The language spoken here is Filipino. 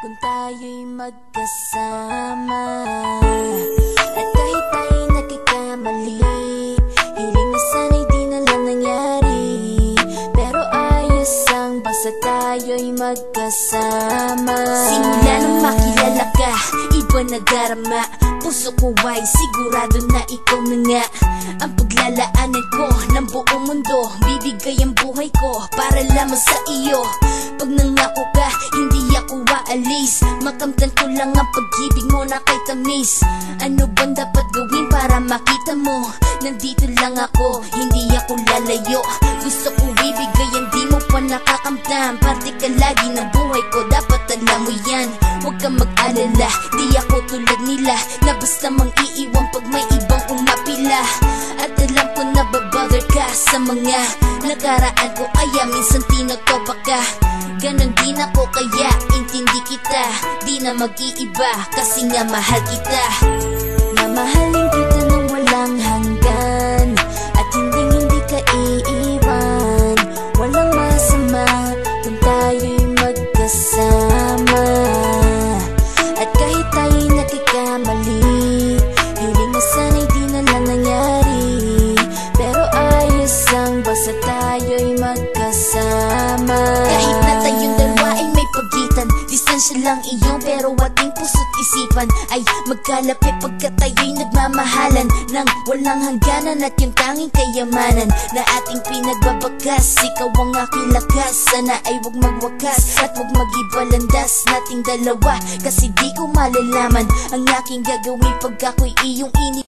kung tayo'y magkasama. At kahit tayo'y nagkakamali, hiling na sana'y di na lang nangyari. Pero ayos ang basta tayo'y magkasama. Simula nang makilala ka, iba na darama. Puso ko ay sigurado na ikaw na nga ang paglalaanan ko ng buong mundo. Bibigay ang buhay ko para lamang sa iyo. Pag nangako ka, hindi ako aalis. Makamtan ko lang ang pag-ibig mo na kay tamis. Ano bang dapat gawin para makita mo? Nandito lang ako, hindi ako lalayo. Gusto ko ibigay ang di mo pa nakakamtam. Parte ka lagi ng buhay ko, dapat alam mo yan. Huwag kang mag-alala, di ako tulad nila na basta mang iiwan pag may ibang umapila. At alam ko na babother ka sa mga nakaraan ko, kaya minsan tinatopa ka. Ganon din ako, kaya intindi kita. Di na mag-iiba kasi nga mahal kita. Mamahalin kita nang walang hanggan, at hindi ka iiwan. Walang masama kung tayo'y magkasama. At kahit tayo'y nagkakamali, hiling na sana'y di na lang nangyari. Pero ayos ang basta tayo'y magkasama. Kahit na tayong dalawa ay may pagitan, distansya lang iyon pero ating puso't isipan ay magkalapit pagkat tayo'y nagmamahalan ng walang hangganan. At yung tanging kayamanan na ating pinagbabakas, ikaw ang aking lakas. Sana ay huwag magwakas at huwag mag-ibalandas nating dalawa, kasi di ko malalaman ang aking gagawin pag ako'y iyong ini